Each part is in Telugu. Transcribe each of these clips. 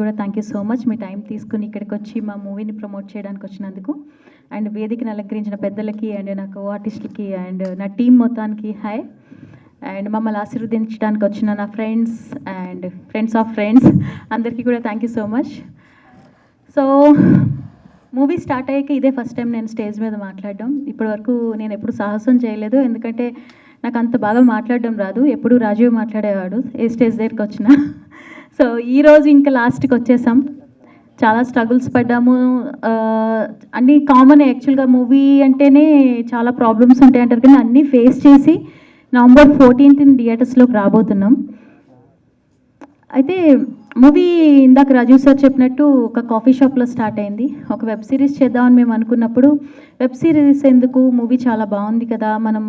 కూడా thank you so much me time తీసుకుని ఇక్కడికి వచ్చి మా మూవీని ప్రమోట్ చేయడానికి వచ్చినందుకు. అండ్ వేదికను అలంకరించిన పెద్దలకి అండ్ నా కో ఆర్టిస్ట్లకి అండ్ నా టీం మొత్తానికి హాయ్. అండ్ మమ్మల్ని ఆశీర్వదించడానికి వచ్చిన నా friends and friends of friends అందరికీ కూడా thank you so much. So movie start అయ్యాక ఇదే ఫస్ట్ టైం నేను స్టేజ్ మీద మాట్లాడడం. ఇప్పటి వరకు నేను ఎప్పుడు సాహసం చేయలేదు, ఎందుకంటే నాకు అంత బాగా మాట్లాడడం రాదు. ఎప్పుడు రాజీవ్ మాట్లాడేవాడు ఏ స్టేజ్ దగ్గరికి వచ్చినా. సో ఈరోజు ఇంకా లాస్ట్కి వచ్చేసాం. చాలా స్ట్రగుల్స్ పడ్డాము, అన్నీ కామన్. యాక్చువల్గా మూవీ అంటేనే చాలా ప్రాబ్లమ్స్ ఉంటాయి అంటారు, కానీ అన్నీ ఫేస్ చేసి November 14th థియేటర్స్లోకి రాబోతున్నాం. అయితే మూవీ ఇందాక రాజీవ్ సార్ చెప్పినట్టు ఒక కాఫీ షాప్లో స్టార్ట్ అయింది. ఒక వెబ్ సిరీస్ చేద్దామని మేము అనుకున్నప్పుడు వెబ్ సిరీస్ ఎందుకు, మూవీ చాలా బాగుంది కదా, మనం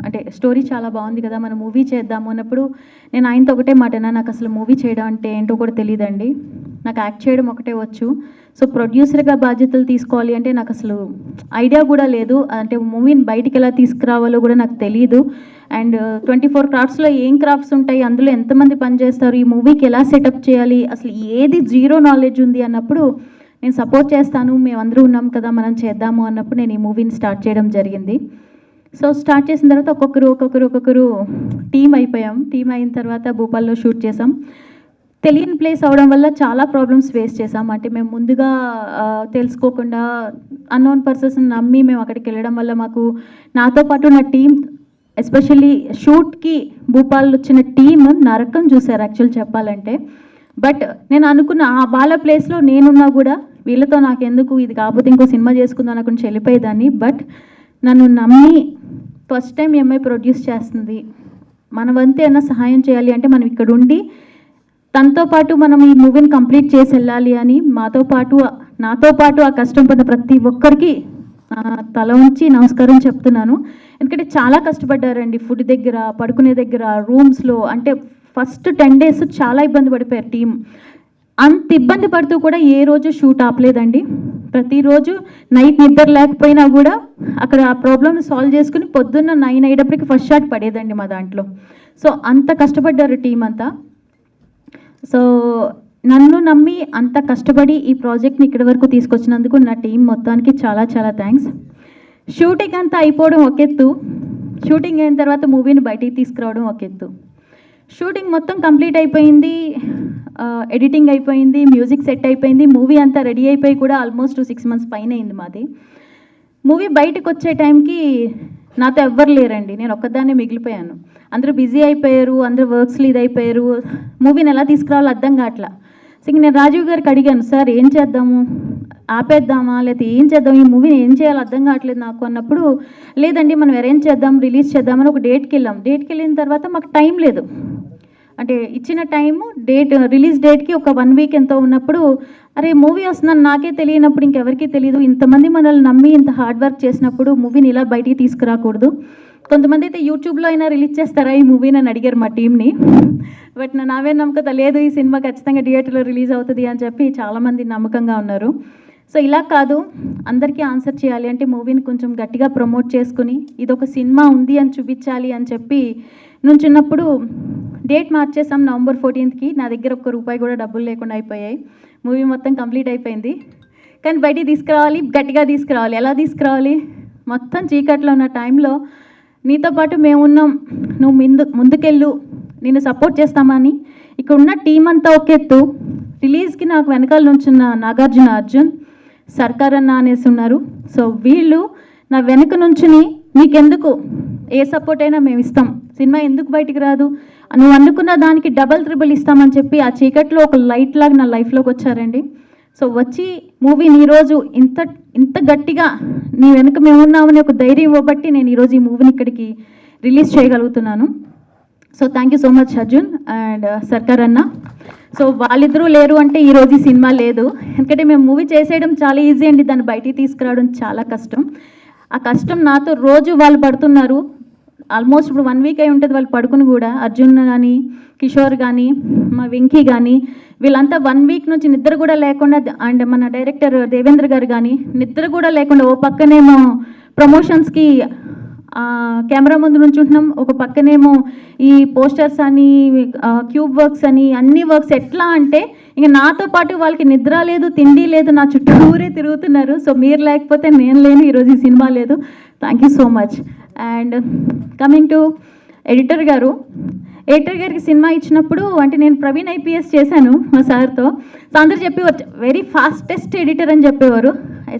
అంటే స్టోరీ చాలా బాగుంది కదా, మనం మూవీ చేద్దాము అన్నప్పుడు నేను ఆయనతో ఒకటే మాటనా, నాకు అసలు మూవీ చేయడం అంటే ఏంటో కూడా తెలియదండి, నాకు యాక్ట్ చేయడం ఒకటే వచ్చు. సో ప్రొడ్యూసర్గా బాధ్యతలు తీసుకోవాలి అంటే నాకు అసలు ఐడియా కూడా లేదు, అంటే మూవీని బయటికి ఎలా తీసుకురావాలో కూడా నాకు తెలియదు. అండ్ 24 క్రాఫ్ట్స్లో ఏం క్రాఫ్ట్స్ ఉంటాయి, అందులో ఎంతమంది పనిచేస్తారు, ఈ మూవీకి ఎలా సెటప్ చేయాలి, అసలు ఏది జీరో నాలెడ్జ్ ఉంది అన్నప్పుడు నేను సపోర్ట్ చేస్తాను, మేమందరూ ఉన్నాం కదా మనం చేద్దాము అన్నప్పుడు నేను ఈ మూవీని స్టార్ట్ చేయడం జరిగింది. సో స్టార్ట్ చేసిన తర్వాత ఒక్కొక్కరు టీం అయిపోయాం. టీం అయిన తర్వాత భూపాల్లో షూట్ చేసాం. తెలియని ప్లేస్ అవడం వల్ల చాలా ప్రాబ్లమ్స్ ఫేస్ చేసాం. అంటే మేము ముందుగా తెలుసుకోకుండా అన్నోన్ పర్సన్స్ నమ్మి మేము అక్కడికి వెళ్ళడం వల్ల మాకు, నాతో పాటు నా టీం, ఎస్పెషల్లీ షూట్కి భూపాల్ వచ్చిన టీమ్ నరకం చూశారు యాక్చువల్ చెప్పాలంటే. బట్ నేను అనుకున్న వాళ్ళ ప్లేస్లో నేనున్నా కూడా వీళ్ళతో నాకెందుకు, ఇది కాకపోతే ఇంకో సినిమా చేసుకుందాం అనుకుని వెళ్ళిపోయేదాన్ని. బట్ నన్ను నమ్మి ఫస్ట్ టైం ఈ అమ్మాయి ప్రొడ్యూస్ చేస్తుంది, మన వంతు ఏమైనా సహాయం చేయాలి అంటే మనం ఇక్కడ ఉండి తనతో పాటు మనం ఈ మూవీని కంప్లీట్ చేసి వెళ్ళాలి అని నాతో పాటు ఆ కష్టం పడిన ప్రతి ఒక్కరికి తల ఉంచి నమస్కారం చెప్తున్నాను. ఎందుకంటే చాలా కష్టపడ్డారండి, ఫుడ్ దగ్గర, పడుకునే దగ్గర, రూమ్స్లో. అంటే ఫస్ట్ 10 days చాలా ఇబ్బంది పడిపోయారు టీం. అంత ఇబ్బంది పడుతూ కూడా ఏ రోజు షూట్ ఆపలేదండి. ప్రతిరోజు నైట్ నిద్ర లేకపోయినా కూడా అక్కడ ఆ ప్రాబ్లమ్ని సాల్వ్ చేసుకుని పొద్దున్న 9 అయ్యేటప్పటికి ఫస్ట్ షాట్ పడేదండి మా దాంట్లో. సో అంత కష్టపడ్డారు టీం అంతా. సో నన్ను నమ్మి అంత కష్టపడి ఈ ప్రాజెక్ట్ని ఇక్కడి వరకు తీసుకొచ్చినందుకు నా టీం మొత్తానికి చాలా చాలా థ్యాంక్స్. షూటింగ్ అంతా అయిపోవడం ఒక ఎత్తు, షూటింగ్ అయిన తర్వాత మూవీని బయటికి తీసుకురావడం ఒక ఎత్తు. షూటింగ్ మొత్తం కంప్లీట్ అయిపోయింది, ఎడిటింగ్ అయిపోయింది, మ్యూజిక్ సెట్ అయిపోయింది, మూవీ అంతా రెడీ అయిపోయి కూడా ఆల్మోస్ట్ 6 months పైన అయింది మాది. మూవీ బయటకు వచ్చే టైంకి నాతో ఎవ్వరు లేరండి, నేను ఒక్కదాన్నే మిగిలిపోయాను. అందరూ బిజీ అయిపోయారు, అందరూ వర్క్స్లో ఇది అయిపోయారు, మూవీని ఎలా తీసుకురావాలో అర్థం కావట్లా. సో నేను రాజీవ్ గారికి అడిగాను, సార్ ఏం చేద్దాము, ఆపేద్దామా లేకపోతే ఏం చేద్దాం, ఈ మూవీని ఏం చేయాలో అర్థం కావట్లేదు నాకు అన్నప్పుడు, లేదండి మనం అరేంజ్ చేద్దాం, రిలీజ్ చేద్దామని ఒక డేట్కి వెళ్ళాం. డేట్కి వెళ్ళిన తర్వాత మాకు టైం లేదు, అంటే ఇచ్చిన టైము రిలీజ్ డేట్కి ఒక 1 week ఎంతో ఉన్నప్పుడు, అరే మూవీ వస్తుందని నాకే తెలియనప్పుడు ఇంకెవరికి తెలియదు, ఇంతమంది మనల్ని నమ్మి ఇంత హార్డ్ వర్క్ చేసినప్పుడు మూవీని ఇలా బయటికి తీసుకురాకూడదు. కొంతమంది అయితే యూట్యూబ్లో అయినా రిలీజ్ చేస్తారా ఈ మూవీని అని అడిగారు మా టీంని. బట్ నావే నమ్మకత లేదు, ఈ సినిమా ఖచ్చితంగా థియేటర్లో రిలీజ్ అవుతుంది అని చెప్పి చాలామంది నమ్మకంగా ఉన్నారు. సో ఇలా కాదు, అందరికీ ఆన్సర్ చేయాలి అంటే మూవీని కొంచెం గట్టిగా ప్రమోట్ చేసుకుని ఇదొక సినిమా ఉంది అని చూపించాలి అని చెప్పి నుంచున్నప్పుడు డేట్ మార్చేసాం November 14th. నా దగ్గర ₹1 కూడా డబ్బులు లేకుండా అయిపోయాయి. మూవీ మొత్తం కంప్లీట్ అయిపోయింది, కానీ బయటికి తీసుకురావాలి, గట్టిగా తీసుకురావాలి. ఎలా తీసుకురావాలి, మొత్తం చీకట్లో ఉన్న టైంలో నీతో పాటు మేమున్నాం, నువ్వు ముందుకెళ్ళు, నేను సపోర్ట్ చేస్తామని ఇక్కడ ఉన్న టీం అంతా ఒక ఎత్తు. రిలీజ్కి నాకు వెనకాల నుంచున్న నాగార్జున, అర్జున్, సర్కార్ అన్న అనేసి ఉన్నారు. సో వీళ్ళు నా వెనక నుంచుని నీకెందుకు ఏ సపోర్ట్ అయినా మేము ఇస్తాం, సినిమా ఎందుకు బయటికి రాదు, నువ్వు అనుకున్న దానికి డబల్ ట్రిబుల్ ఇస్తామని చెప్పి ఆ చీకట్లో ఒక లైట్ లాగా నా లైఫ్లోకి వచ్చారండి. సో వచ్చి మూవీని ఈరోజు ఇంత గట్టిగా నీ వెనుక మేమున్నామని ఒక ధైర్యం ఇవ్వబట్టి నేను ఈరోజు ఈ మూవీని ఇక్కడికి రిలీజ్ చేయగలుగుతున్నాను. So thank you so much Arjun and సర్కార్ అన్న. సో వాళ్ళిద్దరూ లేరు అంటే ఈరోజు ఈ సినిమా లేదు, ఎందుకంటే మేము మూవీ చేసేయడం చాలా ఈజీ అండి, దాన్ని బయటికి తీసుకురావడం చాలా కష్టం. ఆ కష్టం నాతో రోజు వాళ్ళు పడుతున్నారు. ఆల్మోస్ట్ ఇప్పుడు 1 week అయి ఉంటుంది వాళ్ళు పడుకుని కూడా. అర్జున్ కానీ, కిషోర్ కానీ, మా వెంకీ కానీ, వీళ్ళంతా 1 week నుంచి నిద్ర కూడా లేకుండా, అండ్ మన డైరెక్టర్ దేవేంద్ర గారు కానీ నిద్ర కూడా లేకుండా, ఓ పక్కనేమో ప్రమోషన్స్కి కెమెరా ముందు నుంచుంటున్నాం, ఒక పక్కనేమో ఈ పోస్టర్స్ అని క్యూబ్ వర్క్స్ అని అన్ని వర్క్స్. ఎట్లా అంటే ఇంక నాతో పాటు వాళ్ళకి నిద్ర లేదు, తిండి లేదు, నా చుట్టూరే తిరుగుతున్నారు. సో మీరు లేకపోతే నేను లేను, ఈరోజు ఈ సినిమా లేదు. Thank you so much. And coming to editor గారికి సినిమా ఇచ్చినప్పుడు అంటే నేను ప్రవీణ్ ఐపీఎస్ చేశాను మా సార్తో. సో అందరు చెప్పేవారు వెరీ ఫాస్టెస్ట్ ఎడిటర్ అని చెప్పేవారు.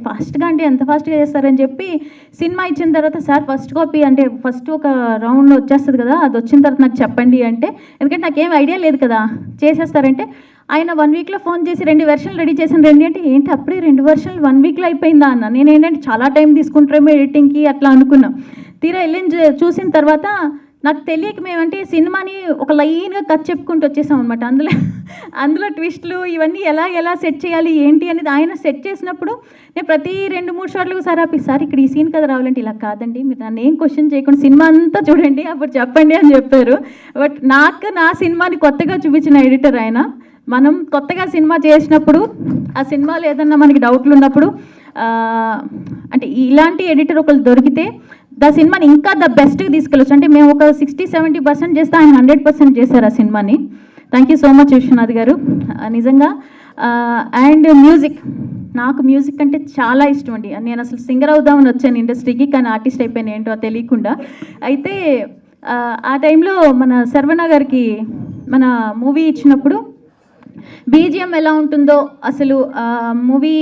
ఫాస్ట్గా అంటే ఎంత ఫాస్ట్గా చేస్తారని చెప్పి సినిమా ఇచ్చిన తర్వాత సార్ ఫస్ట్ కాపీ అంటే ఫస్ట్ ఒక రౌండ్ వచ్చేస్తుంది కదా, అది వచ్చిన తర్వాత నాకు చెప్పండి అంటే, ఎందుకంటే నాకేం ఐడియా లేదు కదా చేసేస్తారంటే, ఆయన 1 వీక్లో ఫోన్ చేసి 2 వెర్షన్లు రెడీ చేశాను. అంటే ఏంటి అప్పుడే 2 వెర్షన్లు 1 వీక్లో అయిపోయిందా అన్న. నేను ఏంటంటే చాలా టైం తీసుకుంటారేమో ఎడిటింగ్కి అట్లా అనుకున్నాం. తీరా వెళ్ళి చూసిన తర్వాత నాకు తెలియక మేమంటే సినిమాని ఒక లైన్గా కట్ చెప్పుకుంటూ వచ్చేసాం అనమాట. అందులో ట్విస్ట్లు ఇవన్నీ ఎలా సెట్ చేయాలి ఏంటి అనేది ఆయన సెట్ చేసినప్పుడు నేను ప్రతి 2-3 షాట్లకు సార్ ఇక్కడ ఈ సీన్ కదా రావాలంటే, ఇలా కాదండి మీరు నన్ను ఏం క్వశ్చన్ చేయకుండా సినిమా అంతా చూడండి అప్పుడు చెప్పండి అని చెప్పారు. బట్ నాకు నా సినిమాని కొత్తగా చూపించిన ఎడిటర్ ఆయన. మనం కొత్తగా సినిమా చేసినప్పుడు ఆ సినిమాలో ఏదన్నా మనకి డౌట్లు ఉన్నప్పుడు అంటే ఇలాంటి ఎడిటర్ ఒకరు దొరికితే సినిమాని ఇంకా బెస్ట్గా తీసుకెళ్ళచ్చు. అంటే మేము ఒక 60-70% చేస్తే ఆయన 100% చేశారు ఆ సినిమాని. Thank you so much Viswanath గారు నిజంగా. అండ్ నాకు మ్యూజిక్ అంటే చాలా ఇష్టం అండి. నేను అసలు సింగర్ అవుదామని వచ్చాను ఇండస్ట్రీకి, కానీ ఆర్టిస్ట్ అయిపోయాను ఏంటో తెలియకుండా. అయితే ఆ టైంలో మన శర్వణ గారికి మన మూవీ ఇచ్చినప్పుడు బీజిఎం ఎలా ఉంటుందో, అసలు మూవీ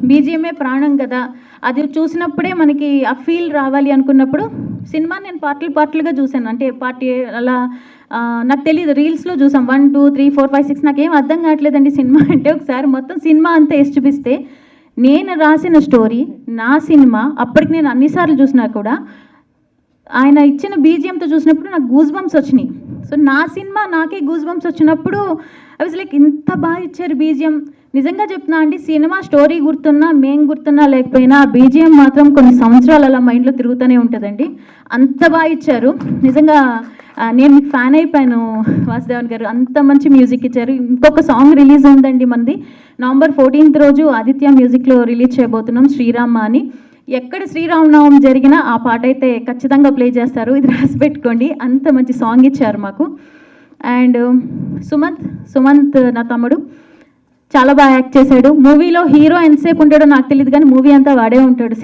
బీజిఎమే ప్రాణం కదా, అది చూసినప్పుడే మనకి ఆ ఫీల్ రావాలి అనుకున్నప్పుడు సినిమా నేను పార్ట్లుగా చూశాను. అంటే పార్టీ అలా నాకు తెలియదు, రీల్స్లో చూసాం 1, 2, 3, 4, 5, 6 నాకేం అర్థం కావట్లేదండి సినిమా అంటే. ఒకసారి మొత్తం సినిమా అంతా వేసి చూపిస్తే నేను రాసిన స్టోరీ నా సినిమా అప్పటికి నేను అన్నిసార్లు చూసినా కూడా ఆయన ఇచ్చిన బీజిఎంతో చూసినప్పుడు నాకు గూస్ బంప్స్ వచ్చినాయి. సో నా సినిమా నాకే గూస్ బంప్స్ వచ్చినప్పుడు ఐ వాజ్ లైక్ ఇంత బాగా ఇచ్చారు బీజిఎం. నిజంగా చెప్తున్నా అండి, సినిమా స్టోరీ గుర్తున్నా మేం గుర్తున్నా లేకపోయినా బీజిఎం మాత్రం కొన్ని సంవత్సరాలు అలా మైండ్లో తిరుగుతూనే ఉంటుందండి. అంత బాగా ఇచ్చారు నిజంగా. నేను మీకు ఫ్యాన్ అయిపోయాను వాసుదేవన్ గారు, అంత మంచి మ్యూజిక్ ఇచ్చారు. ఇంకొక సాంగ్ రిలీజ్ ఉందండి మనది నవంబర్ 14th రోజు ఆదిత్య మ్యూజిక్లో రిలీజ్ చేయబోతున్నాం, శ్రీరామ అని. ఎక్కడ శ్రీరామనవమి జరిగినా ఆ పాట అయితే ఖచ్చితంగా ప్లే చేస్తారు, ఇది రాసి పెట్టుకోండి. అంత మంచి సాంగ్ ఇచ్చారు మాకు. అండ్ సుమంత్ నా తమ్ముడు చాలా బాగా యాక్ట్ చేశాడు. మూవీలో హీరో ఎంతసేపు ఉంటాడో నాకు తెలియదు, కానీ మూవీ అంతా వాడే ఉంటాడు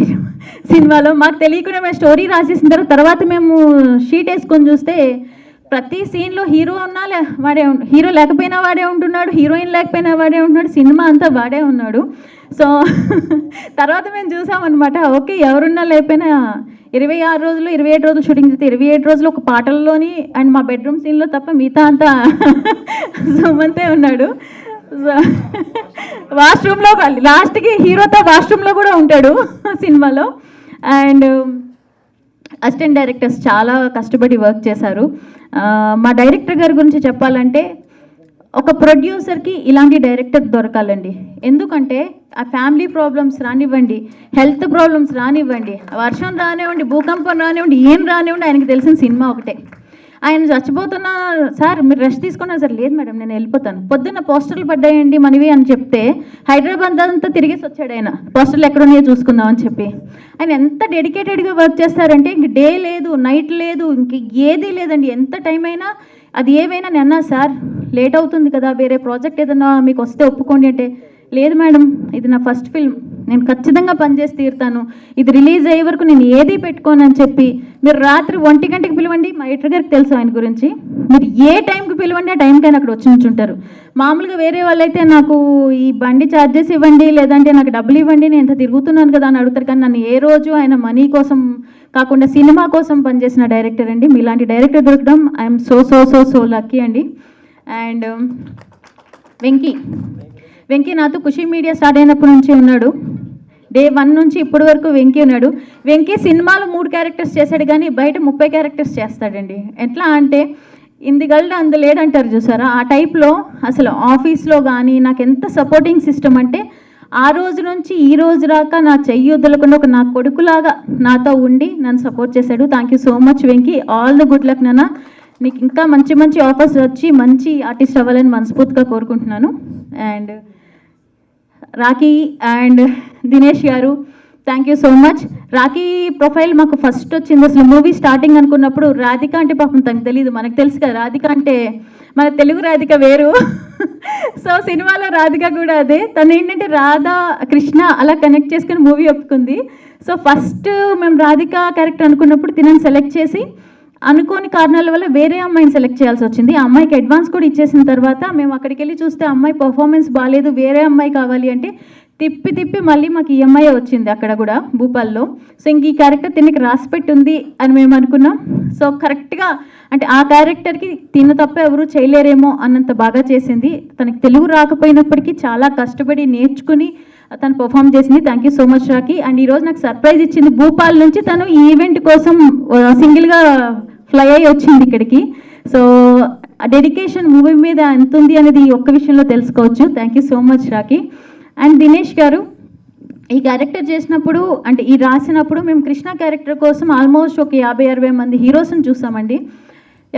సినిమాలో. మాకు తెలియకుండా మేము స్టోరీ రాసేసిన తర్వాత మేము షీట్ వేసుకొని చూస్తే ప్రతి సీన్లో హీరో ఉన్నా హీరో లేకపోయినా వాడే ఉంటున్నాడు, హీరోయిన్ లేకపోయినా వాడే ఉంటున్నాడు, సినిమా అంతా వాడే ఉన్నాడు. సో తర్వాత మేము చూసామన్నమాట, ఓకే ఎవరున్నా లేకపోయినా 26 రోజులు 27 రోజులు షూటింగ్ చేస్తే 27 రోజులు ఒక పాటల్లోని అండ్ మా బెడ్రూమ్ సీన్లో తప్ప మిగతా అంతా సుమంతే ఉన్నాడు. వాష్రూమ్లో లాస్ట్కి హీరోతో వాష్రూమ్లో కూడా ఉంటాడు సినిమాలో. అండ్ అసిస్టెంట్ డైరెక్టర్స్ చాలా కష్టపడి వర్క్ చేశారు. మా డైరెక్టర్ గారి గురించి చెప్పాలంటే ఒక ప్రొడ్యూసర్కి ఇలాంటి డైరెక్టర్ దొరకాలండి. ఎందుకంటే ఆ ఫ్యామిలీ ప్రాబ్లమ్స్ రానివ్వండి, హెల్త్ ప్రాబ్లమ్స్ రానివ్వండి, వర్షం రానివ్వండి, భూకంపం రానివ్వండి, ఏం రానివ్వండి, ఆయనకి తెలిసిన సినిమా ఒకటే. ఆయన చచ్చిపోతున్నా సార్ మీరు రెస్ట్ తీసుకున్నా సార్, లేదు మేడం నేను వెళ్ళిపోతాను, పొద్దున్న పోస్టర్లు పడ్డాయండి మనవి అని చెప్తే హైదరాబాద్ అంతా తిరిగేసి వచ్చాడు ఆయన, పోస్టర్లు ఎక్కడున్నాయో చూసుకుందాం అని చెప్పి. ఆయన ఎంత డెడికేటెడ్గా వర్క్ చేస్తారంటే ఇంక డే లేదు నైట్ లేదు ఇంక ఏదీ లేదండి. ఎంత టైం అయినా అది ఏవైనా నేను అన్నా సార్ లేట్ అవుతుంది కదా, వేరే ప్రాజెక్ట్ ఏదన్నా మీకు వస్తే ఒప్పుకోండి అంటే, లేదు మేడం ఇది నా ఫస్ట్ ఫిల్మ్, నేను ఖచ్చితంగా పనిచేసి తీరుతాను, ఇది రిలీజ్ అయ్యే వరకు నేను ఏది పెట్టుకోను అని చెప్పి, మీరు రాత్రి 1 గంటకి పిలవండి, మా ఎడిటర్ గారికి తెలుసు ఆయన గురించి, మీరు ఏ టైంకి పిలవండి ఆ టైంకైనా అక్కడ వచ్చి ఉంచుంటారు. మామూలుగా వేరే వాళ్ళైతే నాకు ఈ బండి ఛార్జెస్ ఇవ్వండి లేదంటే నాకు డబ్బులు ఇవ్వండి నేను ఎంత తిరుగుతున్నాను కదా అని అడుగుతారు, కానీ నన్ను ఏ రోజు ఆయన మనీ కోసం కాకుండా సినిమా కోసం పనిచేసిన డైరెక్టర్ అండి. మీలాంటి డైరెక్టర్ దొరకడం I'm so so so so lucky అండి. అండ్ వెంకీ నాతో ఖుషి మీడియా స్టార్ట్ అయినప్పటి నుంచి ఉన్నాడు, డే 1 నుంచి ఇప్పటి వరకు వెంకీ ఉన్నాడు. వెంకీ సినిమాలో 3 క్యారెక్టర్స్ చేశాడు కానీ బయట 30 క్యారెక్టర్స్ చేస్తాడండి. ఎట్లా అంటే ఇందుగల్డ్ అందులేడంటారు చూసారా, ఆ టైప్లో అసలు ఆఫీస్లో కానీ నాకు ఎంత సపోర్టింగ్ సిస్టమ్ అంటే ఆ రోజు నుంచి ఈ రోజు దాకా నా చెయ్యి వదలకుండా ఒక నా కొడుకులాగా నాతో ఉండి నన్ను సపోర్ట్ చేశాడు. Thank you so much Venky, all the good luck నాన్న, నీకు ఇంకా మంచి మంచి ఆఫర్స్ వచ్చి మంచి ఆర్టిస్ట్ అవ్వాలని మనస్ఫూర్తిగా కోరుకుంటున్నాను. అండ్ రాఖీ అండ్ దినేష్ గారు thank you so much. Rakhi profile మాకు ఫస్ట్ వచ్చింది అసలు మూవీ స్టార్టింగ్ అనుకున్నప్పుడు. రాధిక అంటే పాపం తనకు తెలియదు, మనకు తెలుసు కదా రాధిక అంటే మన తెలుగు రాధిక వేరు. సో సినిమాలో రాధిక కూడా అదే. తను ఏంటంటే రాధా కృష్ణ అలా కనెక్ట్ చేసుకుని మూవీ ఒప్పుకుంది. సో ఫస్ట్ మేము రాధిక క్యారెక్టర్ అనుకున్నప్పుడు తినని సెలెక్ట్ చేసి అనుకోని కారణాల వల్ల వేరే అమ్మాయిని సెలెక్ట్ చేయాల్సి వచ్చింది. ఆ అమ్మాయికి అడ్వాన్స్ కూడా ఇచ్చేసిన తర్వాత మేము అక్కడికి వెళ్ళి చూస్తే అమ్మాయి పర్ఫార్మెన్స్ బాగాలేదు, వేరే అమ్మాయి కావాలి అంటే తిప్పి తిప్పి మళ్ళీ మాకు ఈఎంఐ వచ్చింది అక్కడ కూడా భూపాల్లో. సో ఇంక ఈ క్యారెక్టర్ తినకి రాసిపెట్టి ఉంది అని మేము అనుకున్నాం. సో కరెక్ట్గా అంటే ఆ క్యారెక్టర్కి తిన తప్ప ఎవరు చేయలేరేమో అన్నంత బాగా చేసింది. తనకి తెలుగు రాకపోయినప్పటికీ చాలా కష్టపడి నేర్చుకుని తను పర్ఫామ్ చేసింది. Thank you so much Rocky. And ఈరోజు నాకు సర్ప్రైజ్ ఇచ్చింది. భూపాల్ నుంచి తను ఈ ఈవెంట్ కోసం సింగిల్గా ఫ్లై అయ్యి వచ్చింది ఇక్కడికి. సో డెడికేషన్ మూవీ మీద ఎంత ఉంది అనేది ఈ ఒక్క విషయంలో తెలుసుకోవచ్చు. Thank you so much Rocky. And Dinesh గారు ఈ క్యారెక్టర్ చేసినప్పుడు అంటే ఈ రాసినప్పుడు మేము కృష్ణ క్యారెక్టర్ కోసం ఆల్మోస్ట్ ఒక 50-60 మంది హీరోస్ని చూసామండి.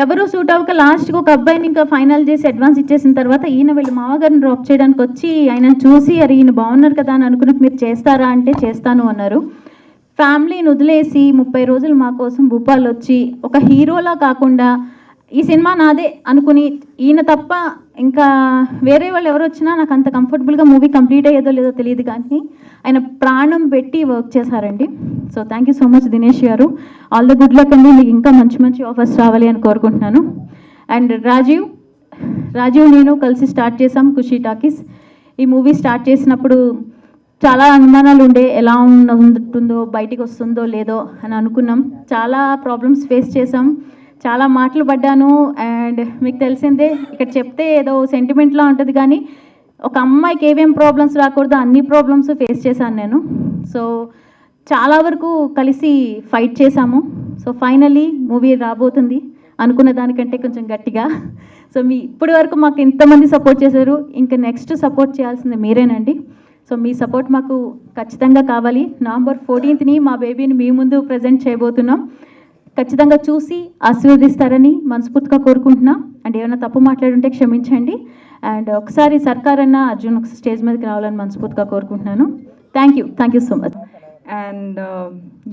ఎవరు సూట్ అవ్వక లాస్ట్కి ఒక అబ్బాయిని ఇంకా ఫైనల్ చేసి అడ్వాన్స్ ఇచ్చేసిన తర్వాత ఈయన వీళ్ళు మామగారిని డ్రాప్ చేయడానికి వచ్చి ఆయనను చూసి అరే ఈయన బాగున్నారు కదా అని అనుకున్నట్టు మీరు చేస్తారా అంటే చేస్తాను అన్నారు. ఫ్యామిలీని వదిలేసి 30 రోజులు మా కోసం భూపాల్ వచ్చి ఒక హీరోలా కాకుండా ఈ సినిమా నాదే అనుకుని ఈయన తప్ప ఇంకా వేరే వాళ్ళు ఎవరు వచ్చినా నాకు అంత కంఫర్టబుల్గా మూవీ కంప్లీట్ అయ్యేదో లేదో తెలియదు కానీ ఆయన ప్రాణం పెట్టి వర్క్ చేశారండి. So thank you so much Dinesh గారు. ఆల్ ద గుడ్ లక్ అండి. మీకు ఇంకా మంచి మంచి ఆఫర్స్ రావాలి అని కోరుకుంటున్నాను. అండ్ రాజీవ్ నేను కలిసి స్టార్ట్ చేసాం ఖుషీ టాకీస్. ఈ మూవీ స్టార్ట్ చేసినప్పుడు చాలా అనుమానాలు ఉండే, ఎలా ఉంటుందో బయటికి వస్తుందో లేదో అని అనుకున్నాం. చాలా ప్రాబ్లమ్స్ ఫేస్ చేసాం, చాలా మాటలు పడ్డాను. అండ్ మీకు తెలిసిందే ఇక్కడ చెప్తే ఏదో సెంటిమెంట్లా ఉంటుంది కానీ ఒక అమ్మాయికి ఏమేం ప్రాబ్లమ్స్ రాకూడదు అన్ని ప్రాబ్లమ్స్ ఫేస్ చేశాను నేను. సో చాలా వరకు కలిసి ఫైట్ చేశాము. సో ఫైనలీ మూవీ రాబోతుంది అనుకున్న దానికంటే కొంచెం గట్టిగా. సో ఇప్పటి వరకు మాకు ఎంతమంది సపోర్ట్ చేశారు, ఇంకా నెక్స్ట్ సపోర్ట్ చేయాల్సింది మీరేనండి. సో మీ సపోర్ట్ మాకు ఖచ్చితంగా కావాలి. నవంబర్ 14th మా బేబీని మీ ముందు ప్రజెంట్ చేయబోతున్నాం. ఖచ్చితంగా చూసి ఆశీర్వదిస్తారని మనస్ఫూర్తిగా కోరుకుంటున్నా. అండ్ ఏమైనా తప్పు మాట్లాడుంటే క్షమించండి. అండ్ ఒకసారి సర్కార్ అన్న అర్జున్ ఒక స్టేజ్ మీదకి రావాలని మనస్ఫూర్తిగా కోరుకుంటున్నాను. Thank you so much. And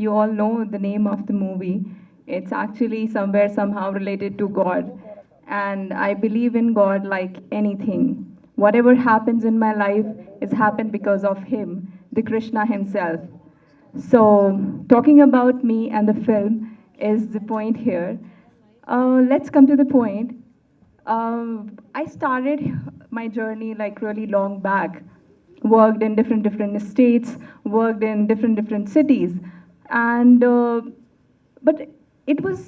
you all know the name of the movie. It's actually somewhere somehow related to God. And I believe in God like anything. Whatever happens in my life is happened because of Him, the Krishna Himself. So talking about me and the film is the point here. Let's come to the point. I started my journey like really long back. Worked in different states, worked in different cities, and but it was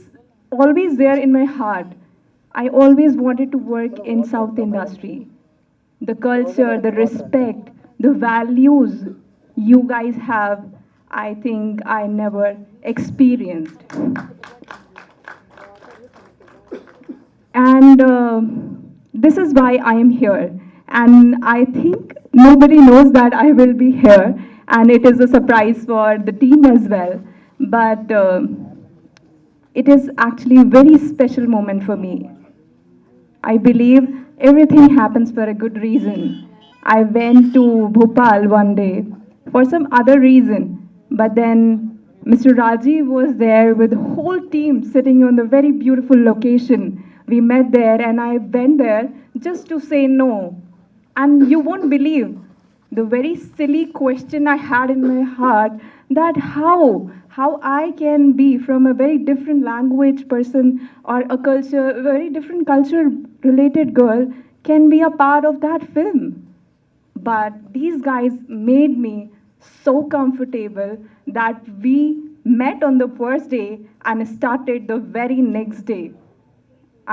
always there in my heart. I always wanted to work in South industry. The culture, the respect, the values you guys have, I think I never experienced. And this is why I am here. And I think nobody knows that I will be here. And it is a surprise for the team as well. But it is actually a very special moment for me. I believe everything happens for a good reason. I went to Bhopal one day for some other reason. But then Mr. Rajiv was there with the whole team sitting on the very beautiful location. We met there and I went there just to say no. And you won't believe the very silly question I had in my heart, that how I can be from a very different language person or a culture, very different culture related girl can be a part of that film. But these guys made me so comfortable that we met on the first day and started the very next day.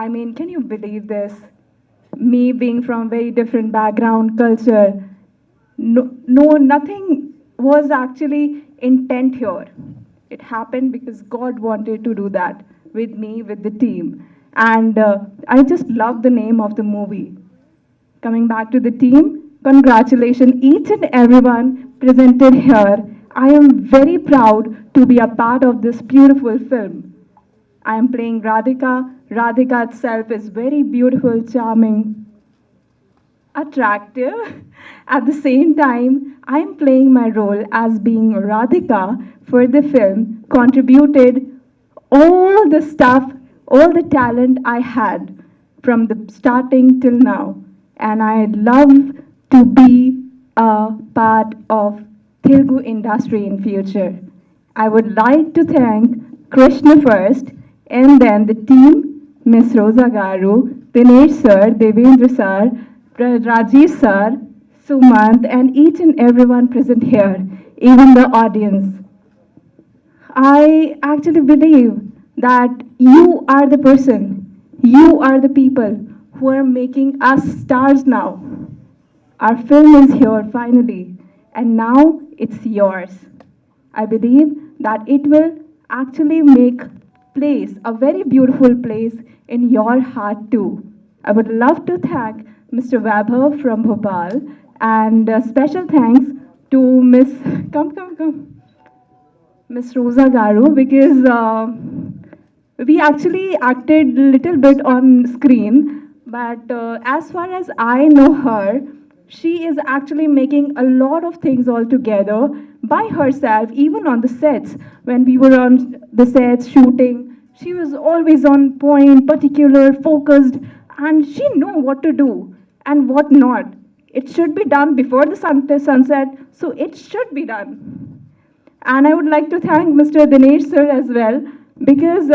I mean, can you believe this? Me being from very different background, culture, nothing was actually intent here. It happened because God wanted to do that with me, with the team. And I just love the name of the movie. Coming back to the team, congratulations each and everyone presented here. I am very proud to be a part of this beautiful film. I am playing Radhika. Radhika itself is very beautiful, charming. attractive. At the same time, I'm playing my role as being Radhika for the film, contributed all the stuff, all the talent I had from the starting till now. And I love to be a part of Telugu industry in future. I would like to thank Krishna first and then the team, Miss Rosa Garu, Dinesh sir, Devendra sir, Rajiv sir, Sumant, and each and everyone present here, even the audience. I actually believe that you are the person, you are the people who are making us stars now. Our film is here finally, and now it's yours. I believe that it will actually make place a very beautiful place in your heart too. I would love to thank Mr. Vaibhav from Bhopal and special thanks to Miss come Miss Rosa Garu because we actually acted little bit on screen, but as far as I know her, she is actually making a lot of things all together by herself, even on the sets. When we were on the sets shooting, she was always on point, particular, focused, and she know what to do and what not. It should be done before the sunset, so it should be done. And I would like to thank Mr. Dinesh sir as well because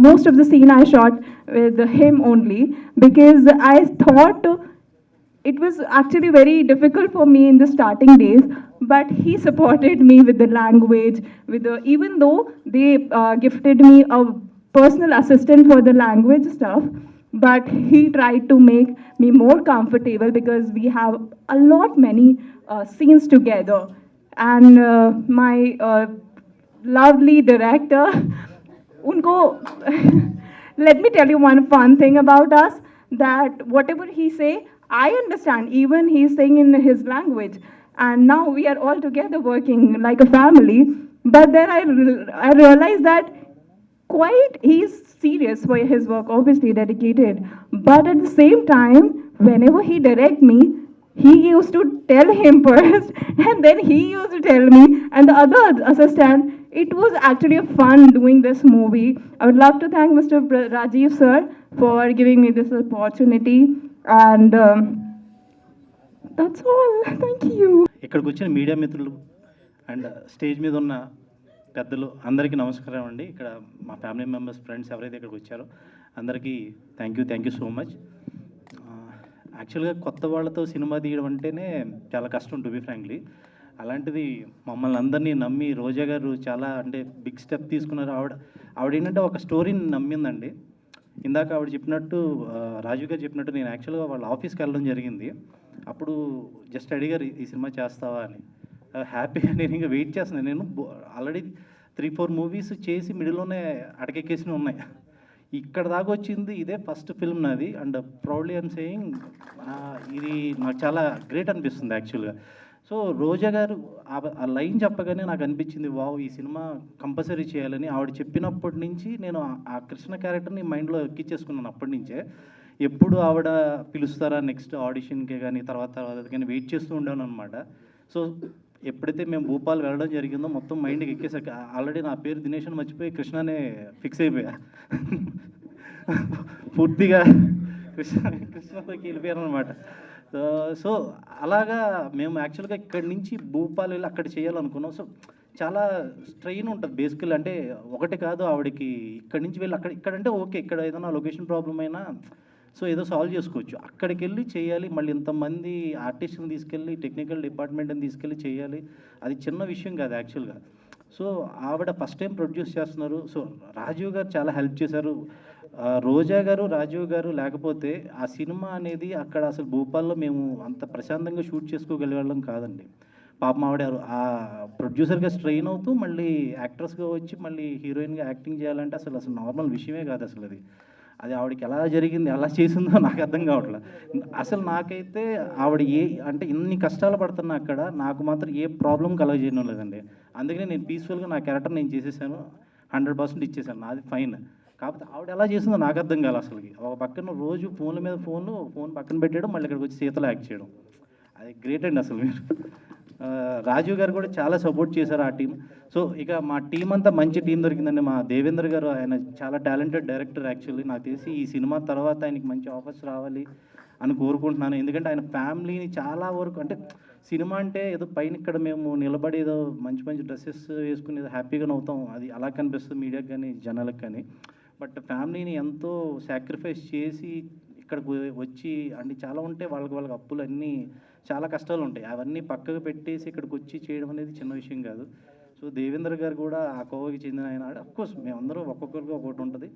most of the scene I shot with him only because I thought it was actually very difficult for me in the starting days, but he supported me with the language, with the, even though they gifted me a personal assistant for the language stuff, but he tried to make me more comfortable because we have a lot many scenes together. And my lovely director, unko, let me tell you one fun thing about us that whatever he say, I understand. Even he's saying in his language, and now we are all together working like a family. But then I realized that quite he's serious for his work, obviously dedicated. But at the same time, whenever he direct me, he used to tell him first, and then he used to tell me, and the other assistant. It was actually a fun doing this movie. I would love to thank Mr. Rajiv sir for giving me this opportunity, and that's all. Thank you. ఇక్కడికి వచ్చిన మీడియా మిత్రులు అండ్ స్టేజ్ మీద ఉన్న పెద్దలు అందరికీ నమస్కారం అండి. ఇక్కడ మా ఫ్యామిలీ మెంబర్స్, ఫ్రెండ్స్ ఎవరైతే ఇక్కడికి వచ్చారో అందరికీ థ్యాంక్ యూ సో మచ్. యాక్చువల్గా కొత్త వాళ్ళతో సినిమా తీయడం అంటేనే చాలా కష్టం, టు బి ఫ్రాంక్లీ. అలాంటిది మమ్మల్ని అందరినీ నమ్మి రోజా గారు చాలా అంటే బిగ్ స్టెప్ తీసుకున్నారు. ఆవిడ ఏంటంటే ఒక స్టోరీని నమ్మిందండి. ఇందాక ఆవిడ చెప్పినట్టు, రాజు గారు చెప్పినట్టు, నేను యాక్చువల్గా వాళ్ళ ఆఫీస్కి వెళ్ళడం జరిగింది. అప్పుడు జస్ట్ అడిగారు ఈ సినిమా చేస్తావా అని. హ్యాపీగా నేను ఇంకా వెయిట్ చేస్తున్నాను. నేను ఆల్రెడీ 3-4 మూవీస్ చేసి మిడిల్లోనే అటకెక్కేసి ఉన్నాయి. ఇక్కడ దాకా వచ్చింది ఇదే ఫస్ట్ ఫిల్మ్ నాది. అండ్ ప్రౌడ్లీ ఐమ్ సేయింగ్ ఇది నాకు చాలా గ్రేట్ అనిపిస్తుంది యాక్చువల్గా. సో రోజా గారు ఆ లైన్ చెప్పగానే నాకు అనిపించింది, వావ్ ఈ సినిమా కంపల్సరీ చేయాలని. ఆవిడ చెప్పినప్పటి నుంచి నేను ఆ కృష్ణ క్యారెక్టర్ని మైండ్లో ఎక్కించేసుకున్నాను. అప్పటి నుంచే ఎప్పుడు ఆవిడ పిలుస్తారా నెక్స్ట్ ఆడిషన్కి కానీ తర్వాత కానీ వెయిట్ చేస్తూ ఉండాను అనమాట. సో ఎప్పుడైతే మేము భూపాల్ వెళ్ళడం జరిగిందో మొత్తం మైండ్కి ఎక్కేసాక ఆల్రెడీ నా పేరు దినేష్ అని మర్చిపోయి కృష్ణనే ఫిక్స్ అయిపోయా. పూర్తిగా కృష్ణలోకి వెళ్ళిపోయాను అనమాట. సో అలాగా మేము యాక్చువల్గా ఇక్కడి నుంచి భూపాల్ వెళ్ళి అక్కడ చేయాలనుకున్నాం. సో చాలా స్ట్రెయిన్ ఉంటుంది బేసికల్. అంటే ఒకటి కాదు, ఆవిడకి ఇక్కడి నుంచి వెళ్ళి ఇక్కడంటే ఓకే, ఇక్కడ ఏదైనా లొకేషన్ ప్రాబ్లం అయినా సో ఏదో సాల్వ్ చేసుకోవచ్చు. అక్కడికి వెళ్ళి చేయాలి, మళ్ళీ ఇంతమంది ఆర్టిస్ట్ని తీసుకెళ్ళి టెక్నికల్ డిపార్ట్మెంట్ని తీసుకెళ్ళి చేయాలి, అది చిన్న విషయం కాదు యాక్చువల్గా. సో ఆవిడ ఫస్ట్ టైం ప్రొడ్యూస్ చేస్తున్నారు. సో రాజీవ్ గారు చాలా హెల్ప్ చేశారు. రోజా గారు, రాజీవ్ గారు లేకపోతే ఆ సినిమా అనేది అక్కడ అసలు భూపాల్లో మేము అంత ప్రశాంతంగా షూట్ చేసుకోగలిగేవాళ్ళం కాదండి. పాపం ఆవిడ ఆ ప్రొడ్యూసర్గా స్ట్రెయిన్ అవుతూ మళ్ళీ యాక్ట్రెస్గా వచ్చి మళ్ళీ హీరోయిన్గా యాక్టింగ్ చేయాలంటే అసలు నార్మల్ విషయమే కాదు అసలు. అది ఆవిడకి ఎలా జరిగింది, ఎలా చేసిందో నాకు అర్థం కావట్లేదు అసలు. నాకైతే ఆవిడ అంటే ఇన్ని కష్టాలు పడుతున్నా అక్కడ నాకు మాత్రం ఏ ప్రాబ్లం కలగజేయడం లేదండి. అందుకనే నేను పీస్ఫుల్గా నా క్యారెక్టర్ నేను చేసేసాను, 100% ఇచ్చేసాను, నాది ఫైన్. కాకపోతే ఆవిడ ఎలా చేసిందో నాకు అర్థం కాదు అసలుకి. ఒక పక్కన రోజు ఫోన్ల మీద ఫోన్ పక్కన పెట్టేయడం, మళ్ళీ ఇక్కడికి వచ్చి సీతలో యాక్ట్ చేయడం. అది గ్రేట్ అండి అసలు మీరు. రాజీవ్ గారు కూడా చాలా సపోర్ట్ చేశారు ఆ టీం. సో ఇక మా టీం అంతా మంచి టీం దొరికిందండి. మా దేవేంద్ర గారు ఆయన చాలా టాలెంటెడ్ డైరెక్టర్ యాక్చువల్లీ. నాకు తెలిసి ఈ సినిమా తర్వాత ఆయనకి మంచి ఆఫర్స్ రావాలి అని కోరుకుంటున్నాను. ఎందుకంటే ఆయన ఫ్యామిలీని చాలా వరకు అంటే సినిమా అంటే ఏదో పైన ఇక్కడ మేము నిలబడి ఏదో మంచి మంచి డ్రెస్సెస్ వేసుకుని ఏదో హ్యాపీగా నవ్వుతాం, అది అలా కనిపిస్తుంది మీడియాకి కానీ జనాలకు కానీ. బట్ ఫ్యామిలీని ఎంతో సాక్రిఫైస్ చేసి ఇక్కడికి వచ్చి అన్ని చాలా ఉంటాయి వాళ్ళకి అప్పులు అన్నీ చాలా కష్టాలు ఉంటాయి. అవన్నీ పక్కకు పెట్టేసి ఇక్కడికి వచ్చి చేయడం అనేది చిన్న విషయం కాదు. సో దేవేంద్ర గారు కూడా ఆ కోవకి చెందిన ఆయన. అఫ్కోర్స్ మేమందరం ఒక్కొక్కరికి ఒకటి ఉంటుంది.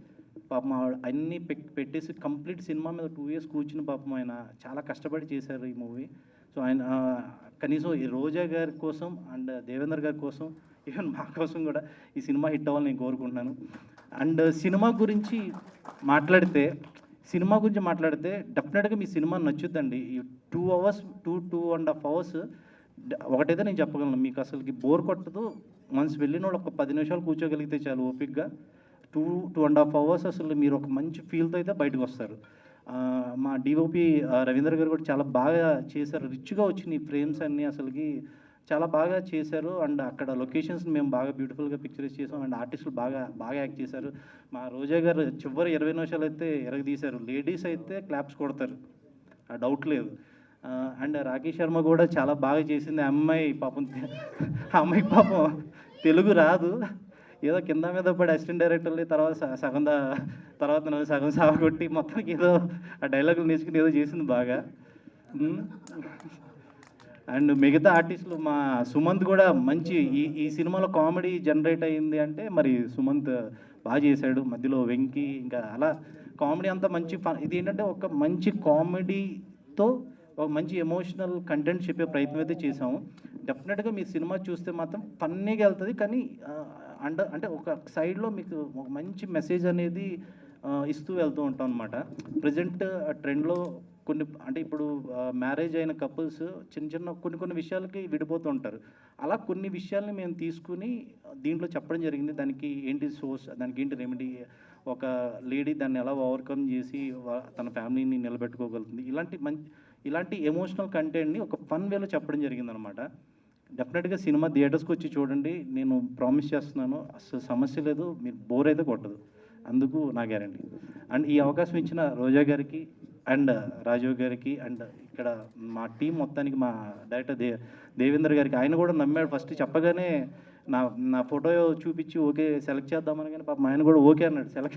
పాపం అన్నీ పెట్టేసి కంప్లీట్ సినిమా మీద 2 years కూర్చుని పాపం ఆయన చాలా కష్టపడి చేశారు ఈ మూవీ. సో ఆయన కనీసం ఈ రోజా గారి కోసం అండ్ దేవేంద్ర గారి కోసం, ఈవెన్ మా కోసం కూడా ఈ సినిమా హిట్ అవ్వాలని నేను కోరుకుంటున్నాను. అండ్ సినిమా గురించి మాట్లాడితే డెఫినెట్గా మీ సినిమా నచ్చుద్దండి. ఈ 2 hours 2.5 hours ఒకటైతే నేను చెప్పగలను, మీకు అసలుకి బోర్ కొట్టదు. మనసు వెళ్ళిన వాళ్ళు ఒక 10 నిమిషాలు కూర్చోగలిగితే చాలు ఓపిక్గా. 2.5 hours అసలు మీరు ఒక మంచి ఫీల్తో అయితే బయటకు వస్తారు. మా డిఓపి రవీంద్ర గారు కూడా చాలా బాగా చేశారు. రిచ్గా వచ్చినాయి ఫ్రేమ్స్ అన్నీ అసలుకి చాలా బాగా చేశారు. అండ్ అక్కడ లొకేషన్స్ మేము బాగా బ్యూటిఫుల్గా పిక్చరైజ్ చేసాం. అండ్ ఆర్టిస్టులు బాగా యాక్ట్ చేశారు. మా రోజా గారు చివరి 20 నిమిషాలు అయితే ఎరగదీశారు. లేడీస్ అయితే క్లాప్స్ కొడతారు, ఆ డౌట్ లేదు. అండ్ రాకేష్ శర్మ కూడా చాలా బాగా చేసింది. ఆ అమ్మాయికి పాపం తెలుగు రాదు, ఏదో కింద మీద పడి అసిస్టెంట్ డైరెక్టర్ని తర్వాత తర్వాత నన్ను సగం సాగొట్టి మొత్తానికి ఏదో ఆ డైలాగులు నేర్చుకుని ఏదో చేసింది బాగా. అండ్ మిగతా ఆర్టిస్టులు మా సుమంత్ కూడా మంచి ఈ సినిమాలో కామెడీ జనరేట్ అయ్యింది అంటే మరి సుమంత్ బాగా చేశాడు. మధ్యలో వెంకీ ఇంకా అలా కామెడీ అంతా మంచి ఇది ఏంటంటే ఒక మంచి కామెడీతో ఒక మంచి ఎమోషనల్ కంటెంట్ చెప్పే ప్రయత్నం అయితే చేసాము. డెఫినెట్గా మీ సినిమా చూస్తే మాత్రం ఫన్నీగా వెళ్తుంది, కానీ అంటే ఒక సైడ్లో మీకు ఒక మంచి మెసేజ్ అనేది ఇస్తూ వెళ్తూ ఉంటాం అనమాట. ప్రజెంట్ ట్రెండ్లో అంటే ఇప్పుడు మ్యారేజ్ అయిన కపుల్స్ చిన్న కొన్ని విషయాలకి విడిపోతూ ఉంటారు. అలా కొన్ని విషయాల్ని మేము తీసుకుని దీంట్లో చెప్పడం జరిగింది. దానికి ఏంటి సోర్స్, దానికి ఏంటి రెమెడీ, ఒక లేడీ దాన్ని ఎలా ఓవర్కమ్ చేసి తన ఫ్యామిలీని నిలబెట్టుకోగలుగుతుంది, ఇలాంటి ఎమోషనల్ కంటెంట్ని ఒక ఫన్ వేలో చెప్పడం జరిగిందనమాట. డెఫినెట్గా సినిమా థియేటర్స్కి వచ్చి చూడండి, నేను ప్రామిస్ చేస్తున్నాను అసలు సమస్య లేదు, మీరు బోర్ అయితే కొట్టదు, అందుకు నా గ్యారంటీ. అండ్ ఈ అవకాశం ఇచ్చిన రోజా గారికి అండ్ రాజీవ్ గారికి అండ్ ఇక్కడ మా టీం మొత్తానికి, మా డైరెక్టర్ దేవేంద్ర గారికి, ఆయన కూడా నమ్మాడు. ఫస్ట్ చెప్పగానే నా ఫోటో చూపించి ఓకే సెలెక్ట్ చేద్దామని, కానీ పాపం ఆయన కూడా ఓకే అన్నాడు.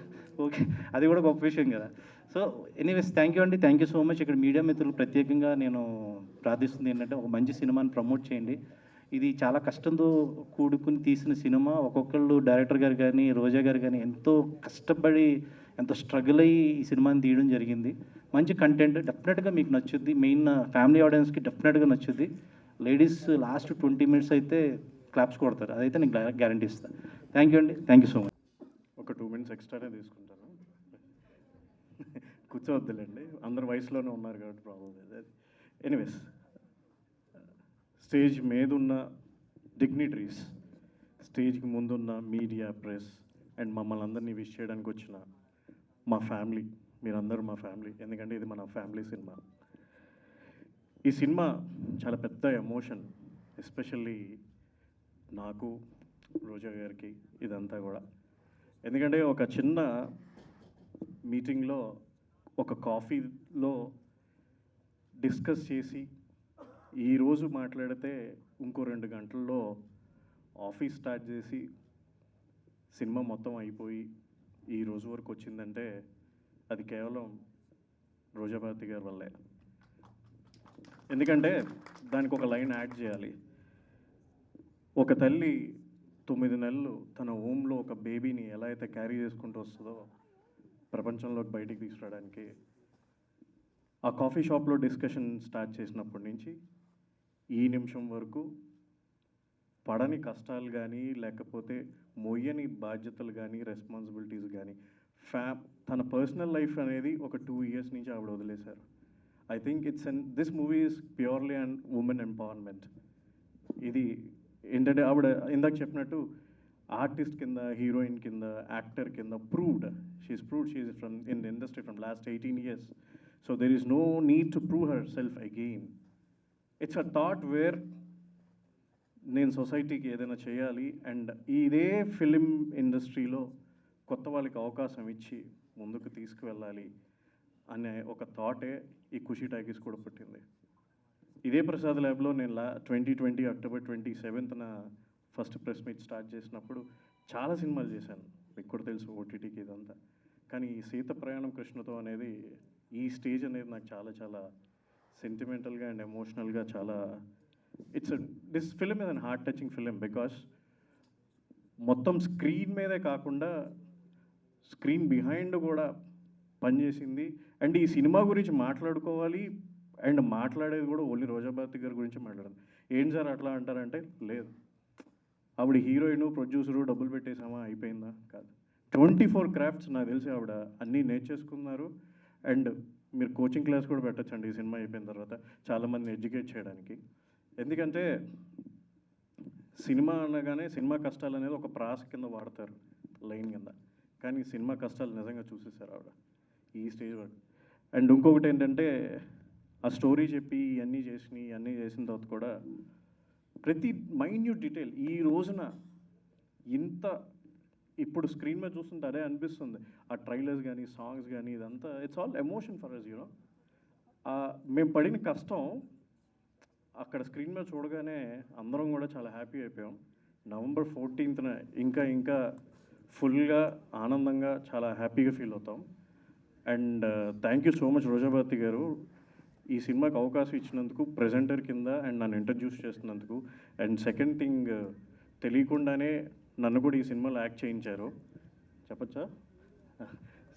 ఓకే, అది కూడా గొప్ప విషయం కదా. సో ఎనీవేస్ థ్యాంక్ యూ అండి, థ్యాంక్ యూ సో మచ్. ఇక్కడ మీడియా మిత్రులు ప్రత్యేకంగా నేను ప్రార్థిస్తుంది ఏంటంటే ఒక మంచి సినిమాని ప్రమోట్ చేయండి. ఇది చాలా కష్టంతో కూడుకుని తీసిన సినిమా. ఒక్కొక్కళ్ళు డైరెక్టర్ గారు కానీ రోజా గారు కానీ ఎంతో కష్టపడి ఎంతో స్ట్రగుల్ అయ్యి ఈ సినిమాని తీయడం జరిగింది. మంచి కంటెంట్ డెఫినెట్గా మీకు నచ్చుద్ది. మెయిన్ ఫ్యామిలీ ఆడియన్స్కి డెఫినెట్గా నచ్చుద్ది. లేడీస్ లాస్ట్ 20 minutes అయితే క్లాప్స్ కొడతారు, అదైతే నేను గ్యారంటీ ఇస్తాను. థ్యాంక్ యూ అండి, థ్యాంక్ యూ సో మచ్. ఒక 2 minutes ఎక్స్ట్రానే తీసుకుంటాను. కూర్చోవద్దులేండి, అందరు వయసులోనే ఉన్నారు కాబట్టి ప్రాబ్లం లేదు. ఎనీవేస్, స్టేజ్ మీదున్న డిగ్నిటరీస్, స్టేజ్కి ముందున్న మీడియా, ప్రెస్ అండ్ మమ్మల్ని అందరినీ విష్ చేయడానికి వచ్చిన మా ఫ్యామిలీ, మీరందరూ మా ఫ్యామిలీ, ఎందుకంటే ఇది మన ఫ్యామిలీ సినిమా. ఈ సినిమా చాలా పెద్ద ఎమోషన్, ఎస్పెషల్లీ నాకు, రోజా గారికి, ఇదంతా కూడా. ఎందుకంటే ఒక చిన్న మీటింగ్లో ఒక కాఫీలో డిస్కస్ చేసి ఈరోజు మాట్లాడితే ఇంకో 2 గంటల్లో ఆఫీస్ స్టార్ట్ చేసి సినిమా మొత్తం అయిపోయి ఈ రోజు వరకు వచ్చిందంటే అది కేవలం రోజాభారతి గారి వల్లే. ఎందుకంటే దానికి ఒక లైన్ యాడ్ చేయాలి. ఒక తల్లి 9 నెలలు తన హోమ్లో ఒక బేబీని ఎలా అయితే క్యారీ చేసుకుంటూ వస్తుందో ప్రపంచంలోకి బయటికి తీసుకురావడానికి, ఆ కాఫీ షాప్లో డిస్కషన్ స్టార్ట్ చేసినప్పటి నుంచి ఈ నిమిషం వరకు పడని కష్టాలు కానీ, లేకపోతే మొయ్యని బాధ్యతలు కానీ, రెస్పాన్సిబిలిటీస్ కానీ, తన పర్సనల్ లైఫ్ అనేది ఒక 2 years నుంచి ఆవిడ వదిలేశారు. I think this movie is purely and women empowerment. ఇది ఏంటంటే ఆవిడ ఇందాక చెప్పినట్టు ఆర్టిస్ట్ కింద, హీరోయిన్ కింద, యాక్టర్ కింద proved She's proved she's from in the industry from last 18 years. So there is no need to prove herself again. It's a thought where నేను సొసైటీకి ఏదైనా చేయాలి అండ్ ఇదే ఫిలిం ఇండస్ట్రీలో కొత్త వాళ్ళకి అవకాశం ఇచ్చి ముందుకు తీసుకువెళ్ళాలి అనే ఒక థాటే ఈ ఖుషీ టాకీస్ కూడా పుట్టింది. ఇదే ప్రసాద్ ల్యాబ్లో నేను 2020 అక్టోబర్ 27న ఫస్ట్ ప్రెస్ మీట్ స్టార్ట్ చేసినప్పుడు చాలా సినిమాలు చేశాను, మీకు కూడా తెలుసు ఓటీటీకి ఇదంతా. కానీ ఈ సీత ప్రయాణం కృష్ణతో అనేది ఈ స్టేజ్ అనేది నాకు చాలా చాలా సెంటిమెంటల్గా అండ్ ఎమోషనల్గా చాలా this film is an heart touching film because మొత్తం స్క్రీన్ మీదే కాకుండా స్క్రీన్ బిహైండ్ కూడా పనిచేసింది. అండ్ ఈ సినిమా గురించి మాట్లాడుకోవాలి అండ్ మాట్లాడేది కూడా ఓన్లీ రోజా భారతి గారి గురించి మాట్లాడదు. ఏంటి సార్ అట్లా అంటారంటే, లేదు ఆవిడ హీరోయిన్ ప్రొడ్యూసరు డబ్బులు పెట్టేసామా అయిపోయిందా, కాదు. 24 క్రాఫ్ట్స్ నాకు తెలిసి ఆవిడ అన్నీ నేర్చేసుకున్నారు. అండ్ మీరు కోచింగ్ క్లాస్ కూడా పెట్టచ్చండి ఈ సినిమా అయిపోయిన తర్వాత చాలామందిని ఎడ్యుకేట్ చేయడానికి. ఎందుకంటే సినిమా అనగానే సినిమా కష్టాలు అనేది ఒక ప్రాస కింద వాడతారు, లైన్ కింద. కానీ సినిమా కష్టాలు నిజంగా చూసేసారు ఆవిడ ఈ స్టేజ్ వరకు. అండ్ ఇంకొకటి ఏంటంటే ఆ స్టోరీ చెప్పి ఇవన్నీ చేసిన తర్వాత కూడా ప్రతి మైన్యూట్ డీటెయిల్ ఈ రోజున ఇంత ఇప్పుడు స్క్రీన్ మీద చూస్తుంటే అదే అనిపిస్తుంది. ఆ ట్రైలర్స్ కానీ సాంగ్స్ కానీ ఇదంతా it's all emotion for us you know. మేము పడిన కష్టం అక్కడ స్క్రీన్ మీద చూడగానే అందరం కూడా చాలా హ్యాపీ అయిపోయాం. నవంబర్ 14న ఇంకా ఫుల్గా ఆనందంగా చాలా హ్యాపీగా ఫీల్ అవుతాం. And thank you so much Rojabharathi గారు ఈ సినిమాకి అవకాశం ఇచ్చినందుకు, ప్రెజెంటర్ కింద అండ్ నన్ను ఇంట్రడ్యూస్ చేస్తున్నందుకు. అండ్ సెకండ్ థింగ్, తెలియకుండానే నన్ను కూడా ఈ సినిమాలో యాక్ట్ చేయించారు, చెప్పచ్చా?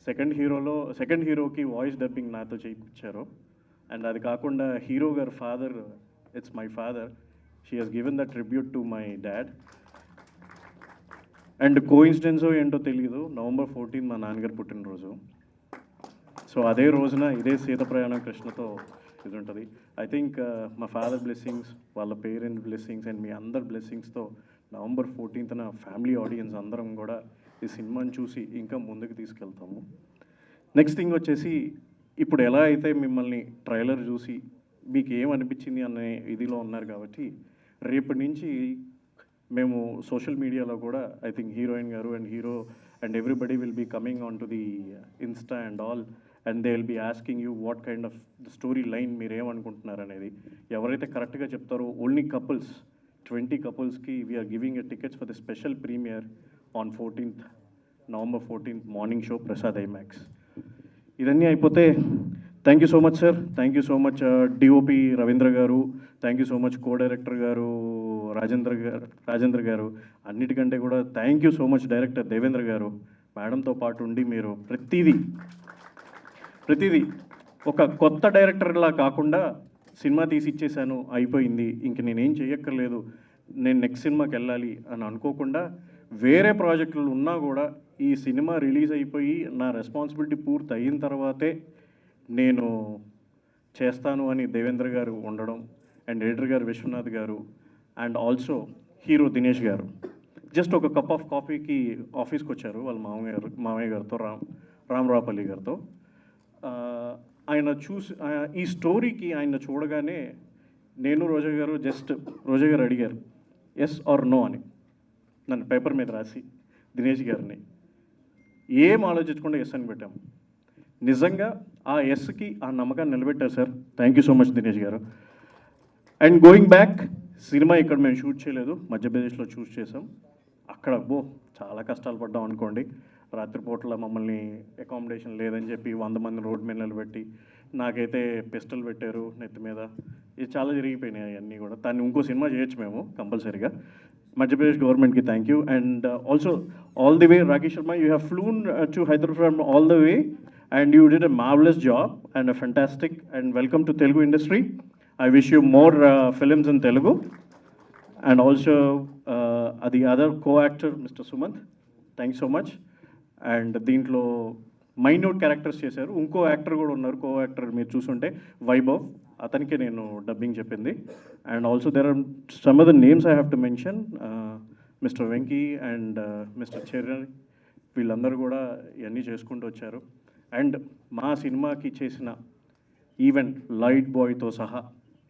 సెకండ్ హీరోకి వాయిస్ డబ్బింగ్ నాతో చేయించారు. అండ్ అది కాకుండా హీరో గారు father, it's my father, she has given the tribute to my dad. And కోఇన్సిడెన్సో ఏంటో తెలియదు, నవంబర్ 14 మా నాన్నగారు పుట్టినరోజు. సో అదే రోజున ఇదే సీత ప్రయాణం కృష్ణతో ఇది ఉంటుంది. ఐ థింక్ మా ఫాదర్ బ్లెస్సింగ్స్, వాళ్ళ పేరెంట్ బ్లెస్సింగ్స్ అండ్ మీ అందరి బ్లెస్సింగ్స్తో నవంబర్ 14న ఫ్యామిలీ ఆడియన్స్ అందరం కూడా ఈ సినిమాని చూసి ఇంకా ముందుకు తీసుకెళ్తాము. నెక్స్ట్ థింగ్ వచ్చేసి, ఇప్పుడు ఎలా అయితే మిమ్మల్ని ట్రైలర్ చూసి మీకు ఏమనిపించింది అనే ఇదిలో ఉన్నారు కాబట్టి, రేపటి నుంచి మేము సోషల్ మీడియాలో కూడా ఐ థింక్ హీరోయిన్ గారు and hero and everybody will be coming on to the insta and all, and they will be asking you what kind of the story line మీరు ఏమనుకుంటున్నారు అనేది. ఎవరైతే కరెక్ట్గా చెప్తారో ఓన్లీ కపుల్స్ 20 couples-కి we're giving a tickets for the special premiere on November 14th morning show Prasad IMAX. ఇదన్నీ అయిపోతే thank you so much sir, thank you so much DOP Ravindra గారు, thank you so much co director గారు రాజేంద్ర గారు, అన్నిటికంటే కూడా thank you so much director Devendra గారు. మేడంతో పాటు ఉండి మీరు ప్రతిదీ ఒక కొత్త డైరెక్టర్లా కాకుండా సినిమా తీసి ఇచ్చేసాను అయిపోయింది ఇంక నేనేం చేయక్కర్లేదు, నేను నెక్స్ట్ సినిమాకి వెళ్ళాలి అని అనుకోకుండా వేరే ప్రాజెక్టులు ఉన్నా కూడా ఈ సినిమా రిలీజ్ అయిపోయి నా రెస్పాన్సిబిలిటీ పూర్తి అయిన తర్వాతే నేను చేస్తాను అని దేవేంద్ర గారు ఉండడం, అండ్ ఎడిటర్ గారు విశ్వనాథ్ గారు, అండ్ ఆల్సో హీరో దినేష్ గారు జస్ట్ ఒక కప్ ఆఫ్ కాఫీకి ఆఫీస్కి వచ్చారు వాళ్ళ మామయ్య గారితో, రామరాపల్లి గారితో. ఆయన చూసి ఈ స్టోరీకి ఆయన చూడగానే నేను రోజా గారు అడిగారు ఎస్ ఆర్ నో అని నన్ను పేపర్ మీద రాసి దినేష్ గారిని ఏం ఆలోచించకుండా ఎస్ అని పెట్టాము. నిజంగా ఆ ఎస్కి ఆ నమ్మకాన్ని నిలబెట్టారు sir, thank you so much Dinesh గారు. అండ్ గోయింగ్ బ్యాక్, సినిమా ఇక్కడ మేము షూట్ చేయలేదు, మధ్యప్రదేశ్లో షూట్ చేసాం. అక్కడ చాలా కష్టాలు పడ్డాం అనుకోండి. రాత్రిపూట్ల మమ్మల్ని అకామిడేషన్ లేదని చెప్పి 100 మంది రోడ్ మీద నిలబెట్టి, నాకైతే పిస్టల్ పెట్టారు నెత్తి మీద, ఇది చాలా జరిగిపోయినాయి అన్నీ కూడా. దాన్ని ఇంకో సినిమా చేయొచ్చు మేము కంపల్సరీగా. మధ్యప్రదేశ్ గవర్నమెంట్కి thank you. And also all the way Rakesh Sharma, you have flown to Hyderabad from all the way and you did a marvelous job and a fantastic, and welcome to Telugu industry. I wish you more films in Telugu. And also the other co-actor Mr. Sumant, thanks so much. And దీంట్లో మైన్యూట్ క్యారెక్టర్స్ చేశారు, ఇంకో యాక్టర్ కూడా ఉన్నారు, కో యాక్టర్ మీరు చూసుంటే వైభవ్, అతనికి నేను డబ్బింగ్ చెప్పింది. And also there are some of the names I have to mention, mister Venky and mister Cherry, వీళ్ళందరూ కూడా ఇవన్నీ చేసుకుంటూ వచ్చారు. అండ్ మా సినిమాకి చేసిన ఈవెంట్ లైట్ బాయ్తో సహా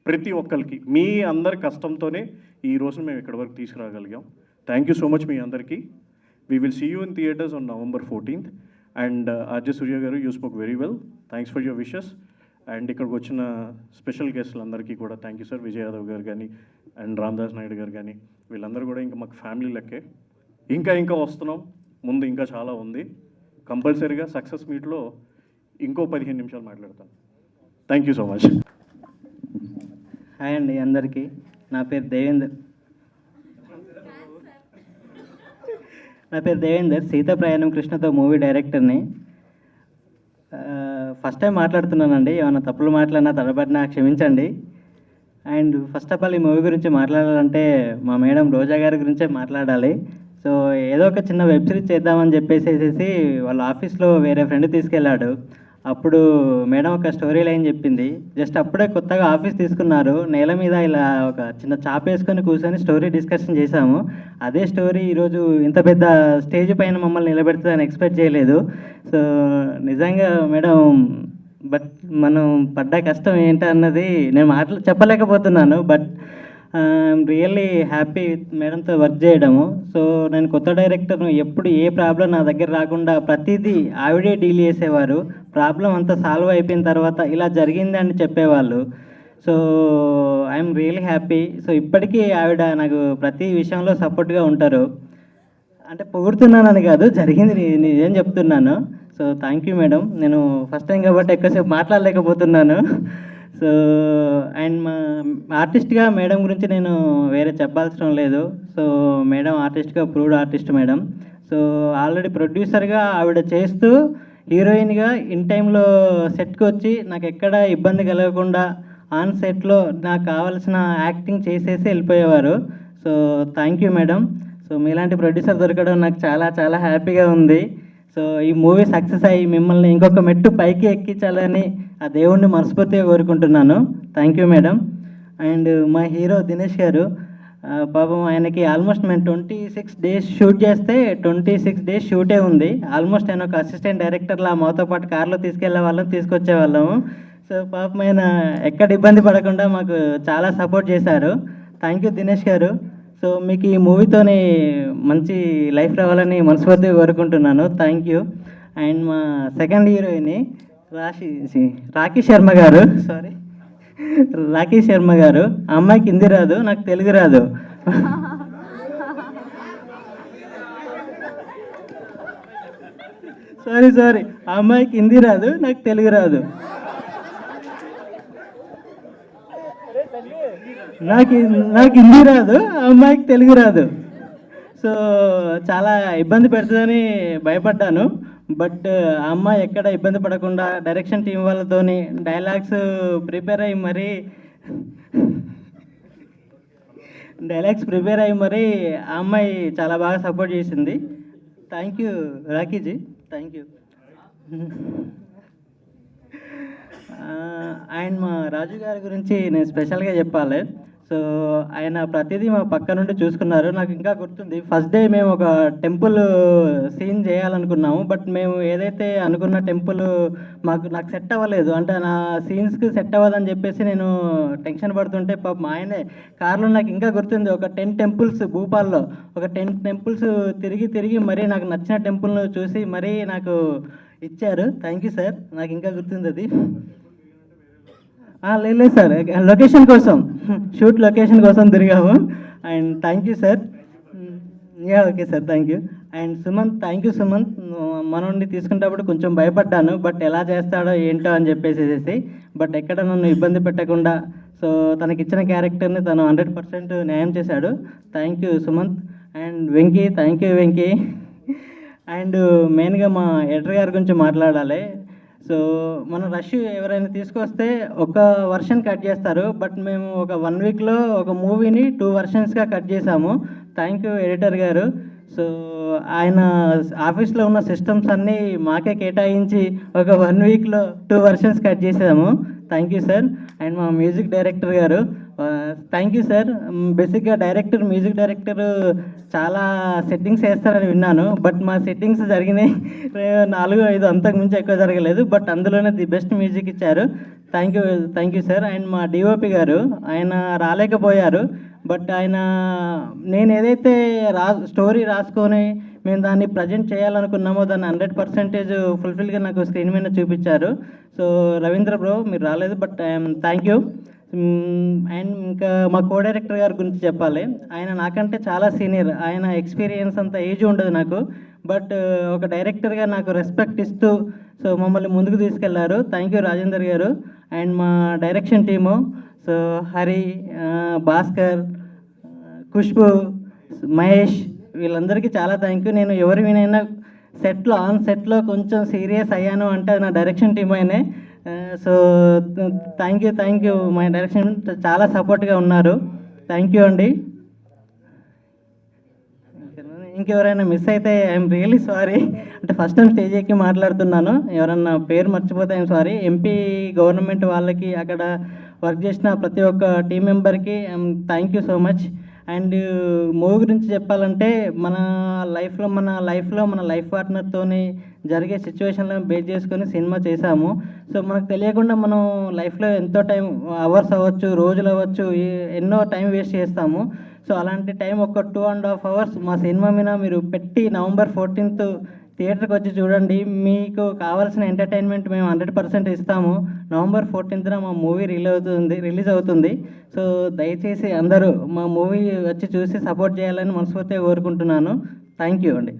ప్రతి ఒక్కరికి మీ అందరి కష్టంతోనే ఈ రోజు మేము ఇక్కడి వరకు తీసుకురాగలిగాం. థ్యాంక్ యూ సో మచ్ మీ అందరికీ. We will see you in theatres on November 14th. And RJ Surya గారు, you spoke very well. Thanks for your wishes. And ఇక్కడికి వచ్చిన స్పెషల్ గెస్టులందరికీ కూడా thank you sir. Vijay Yadav గారు కానీ అండ్ రామదాస్ నాయుడు గారు కానీ వీళ్ళందరూ కూడా ఇంకా మాకు ఫ్యామిలీ లెక్కే. ఇంకా వస్తున్నాం, ముందు ఇంకా చాలా ఉంది. కంపల్సరీగా సక్సెస్ మీట్లో ఇంకో 15 నిమిషాలు మాట్లాడతాను. Thank you so much. Hi అండి అందరికీ. నా పేరు దేవేందర్, సీతా ప్రయాణం కృష్ణతో మూవీ డైరెక్టర్ని. ఫస్ట్ టైం మాట్లాడుతున్నానండి, ఏమైనా తప్పులు మాట్లాడినా తడబడినా క్షమించండి. అండ్ ఫస్ట్ ఆఫ్ ఆల్ ఈ మూవీ గురించి మాట్లాడాలంటే మా మేడం రోజా గారి గురించే మాట్లాడాలి. సో ఏదో ఒక చిన్న వెబ్ సిరీస్ చేద్దామని చెప్పేసి వాళ్ళ ఆఫీస్లో వేరే ఫ్రెండ్ తీసుకెళ్ళాడు. అప్పుడు మేడం ఒక స్టోరీ లైన్ చెప్పింది. జస్ట్ అప్పుడే కొత్తగా ఆఫీస్ తీసుకున్నారు, నేల మీద ఇలా ఒక చిన్న చాప వేసుకొని కూర్చొని స్టోరీ డిస్కషన్ చేశాము. అదే స్టోరీ ఈరోజు ఇంత పెద్ద స్టేజ్ పైన మమ్మల్ని నిలబెడుతుందని ఎక్స్పెక్ట్ చేయలేదు. సో నిజంగా మేడం, బట్ మనం పడ్డ కష్టం ఏంటన్నది నేను చెప్పలేకపోతున్నాను. బట్ రియల్లీ హ్యాపీ మేడంతో వర్క్ చేయడము. సో నేను కొత్త డైరెక్టర్ను, ఎప్పుడు ఏ ప్రాబ్లం నా దగ్గర రాకుండా ప్రతిదీ ఆవిడే డీల్ చేసేవారు. ప్రాబ్లం అంతా సాల్వ్ అయిపోయిన తర్వాత ఇలా జరిగింది అని చెప్పేవాళ్ళు. So I'm really happy. So ఇప్పటికీ ఆవిడ నాకు ప్రతి విషయంలో సపోర్ట్గా ఉంటారు. అంటే పొగుడుతున్నానని కాదు, జరిగింది నేనేం చెప్తున్నాను. So thank you madam. నేను ఫస్ట్ టైం కాబట్టి ఎక్కువసేపు మాట్లాడలేకపోతున్నాను. సో అండ్ మా ఆర్టిస్ట్గా మేడం గురించి నేను వేరే చెప్పాల్సిన లేదు. సో మేడం ఆర్టిస్ట్గా proved artist madam. So already ప్రొడ్యూసర్గా ఆవిడ చేస్తూ హీరోయిన్గా ఇన్ టైంలో సెట్కి వచ్చి నాకు ఎక్కడ ఇబ్బంది కలగకుండా ఆన్ సెట్లో నాకు కావాల్సిన యాక్టింగ్ చేసేసి వెళ్ళిపోయేవారు. So thank you madam. So మీలాంటి ప్రొడ్యూసర్ దొరకడం నాకు చాలా చాలా హ్యాపీగా ఉంది. సో ఈ మూవీ సక్సెస్ అయ్యి మిమ్మల్ని ఇంకొక మెట్టు పైకి ఎక్కించాలని ఆ దేవుణ్ణి మనస్ఫూర్తిగా కోరుకుంటున్నాను. Thank you madam. అండ్ మా హీరో దినేష్ గారు, పాపం ఆయనకి ఆల్మోస్ట్ మేము 26 డేస్ షూట్ చేస్తే 26 డేస్ షూటే ఉంది. ఆల్మోస్ట్ ఆయన ఒక అసిస్టెంట్ డైరెక్టర్లా మాతో పాటు కార్లో తీసుకెళ్లే వాళ్ళం, తీసుకొచ్చే వాళ్ళము. సో పాపం ఆయన ఎక్కడ ఇబ్బంది పడకుండా మాకు చాలా సపోర్ట్ చేశారు. థ్యాంక్ యూ దినేష్ గారు. సో మీకు ఈ మూవీతోని మంచి లైఫ్ రావాలని మనస్ఫూర్తిగా కోరుకుంటున్నాను. Thank you. అండ్ మా సెకండ్ హీరోయిన్ రాఖీ శర్మ గారు, ఆ అమ్మాయికి హిందీ రాదు, నాకు తెలుగు రాదు. సారీ, ఆ అమ్మాయికి హిందీ రాదు, నాకు తెలుగు రాదు. నాకు హిందీ రాదు, ఆ అమ్మాయికి తెలుగు రాదు. సో చాలా ఇబ్బంది పెడుతుందని భయపడ్డాను. బట్ ఆ అమ్మాయి ఎక్కడ ఇబ్బంది పడకుండా డైరెక్షన్ టీం వాళ్ళతోని డైలాగ్స్ ప్రిపేర్ అయ్యి మరీ ఆ అమ్మాయి చాలా బాగా సపోర్ట్ చేసింది. Thank you Rakhiji, thank you. And మా రాజు గారి గురించి నేను స్పెషల్గా చెప్పాలి. సో ఆయన ప్రతిదీ మా పక్క నుండి చూసుకున్నారు. నాకు ఇంకా గుర్తుంది, ఫస్ట్ డే మేము ఒక టెంపుల్ సీన్ చేయాలనుకున్నాము. బట్ మేము ఏదైతే అనుకున్న టెంపుల్ నాకు సెట్ అవ్వలేదు, అంటే నా సీన్స్కి సెట్ అవ్వదని చెప్పేసి నేను టెన్షన్ పడుతుంటే పాపం ఆయనే కార్లో, నాకు ఇంకా గుర్తుంది, ఒక 10 టెంపుల్స్ భూపాల్లో ఒక 10 టెంపుల్స్ తిరిగి మరీ నాకు నచ్చిన టెంపుల్ను చూసి మరీ నాకు ఇచ్చారు. థ్యాంక్ యూ సార్, నాకు ఇంకా గుర్తుంది అది. లేదు సార్, షూట్ లొకేషన్ కోసం తిరిగాము. And thank you sir. Okay sir, thank you. And Sumanth, thank you Sumanth. మనోడిని తీసుకునేటప్పుడు కొంచెం భయపడ్డాను, బట్ ఎలా చేస్తాడో ఏంటో అని చెప్పేసి. బట్ ఎక్కడ నన్ను ఇబ్బంది పెట్టకుండా సో తనకి ఇచ్చిన క్యారెక్టర్ని తను 100% న్యాయం చేశాడు. Thank you Sumanth. And Venky, thank you Venky. And మెయిన్గా మా ఎడిటర్ గారి గురించి మాట్లాడాలి. సో మన రష్ ఎవరైనా తీసుకొస్తే ఒక వర్షన్ కట్ చేస్తారు, బట్ మేము ఒక 1 వీక్లో ఒక మూవీని 2 వర్షన్స్గా కట్ చేసాము. థ్యాంక్ యూ ఎడిటర్ గారు. సో ఆయన ఆఫీస్లో ఉన్న సిస్టమ్స్ అన్నీ మాకే కేటాయించి ఒక 1 వీక్లో 2 వర్షన్స్ కట్ చేసాము. Thank you sir. అండ్ మా మ్యూజిక్ డైరెక్టర్ గారు, థ్యాంక్ యూ సార్. బేసిక్గా మ్యూజిక్ డైరెక్టర్ చాలా సెట్టింగ్స్ వేస్తారని విన్నాను, బట్ మా సెట్టింగ్స్ జరిగినాయి 4-5, అంతకు మించి ఎక్కువ జరగలేదు, బట్ అందులోనే ది బెస్ట్ మ్యూజిక్ ఇచ్చారు. Thank you sir. అండ్ మా డిఓపి గారు, ఆయన రాలేకపోయారు, బట్ ఆయన నేను ఏదైతే స్టోరీ రాసుకొని మేము దాన్ని ప్రజెంట్ చేయాలనుకున్నామో దాన్ని 100% ఫుల్ఫిల్గా నాకు స్క్రీన్ మీద చూపించారు. సో రవీంద్ర బ్రో మీరు రాలేదు, బట్ థ్యాంక్ యూ. అండ్ ఇంకా మా కో డైరెక్టర్ గారి గురించి చెప్పాలి. ఆయన నాకంటే చాలా సీనియర్, ఆయన ఎక్స్పీరియన్స్ అంత ఏజ్ ఉండదు నాకు, బట్ ఒక డైరెక్టర్గా నాకు రెస్పెక్ట్ ఇస్తూ సో మమ్మల్ని ముందుకు తీసుకెళ్లారు. థ్యాంక్ యూ రాజేందర్ గారు. అండ్ మా direction team, so Hari, Bhaskar, Khushbu, Mahesh, వీళ్ళందరికీ చాలా థ్యాంక్ యూ. నేను ఎవరి వినైనా ఆన్ సెట్లో కొంచెం సీరియస్ అయ్యాను అంటే అది నా డైరెక్షన్ టీమ్ అయినే. So thank you. మా డైరెక్షన్ చాలా సపోర్ట్గా ఉన్నారు. థ్యాంక్ యూ అండి. ఇంకెవరైనా మిస్ అయితే ఐఎమ్ రియలీ సారీ. అంటే ఫస్ట్ టైం స్టేజ్ ఎక్కి మాట్లాడుతున్నాను, ఎవరన్నా పేరు మర్చిపోతే ఐఎమ్ సారీ. ఎంపీ గవర్నమెంట్ వాళ్ళకి, అక్కడ వర్క్ చేసిన ప్రతి ఒక్క టీం మెంబర్కి thank you so much. And movie గురించి చెప్పాలంటే మన లైఫ్లో మన లైఫ్ పార్ట్నర్తోని జరిగే సిచ్యువేషన్లను బేస్ చేసుకొని సినిమా చేశాము. సో మనకు తెలియకుండా మనం లైఫ్లో ఎంతో టైం, అవర్స్ అవ్వచ్చు, రోజులు అవ్వచ్చు, ఎన్నో టైం వేస్ట్ చేస్తాము. సో అలాంటి టైం ఒక 2.5 hours మా సినిమా మీద మీరు పెట్టి November 14th థియేటర్కి వచ్చి చూడండి. మీకు కావాల్సిన ఎంటర్టైన్మెంట్ మేము 100% ఇస్తాము. November 14th మా మూవీ రిలీజ్ అవుతుంది. సో దయచేసి అందరూ మా మూవీ వచ్చి చూసి సపోర్ట్ చేయాలని మనస్ఫూర్తిగా కోరుకుంటున్నాను. థ్యాంక్ యూ అండి.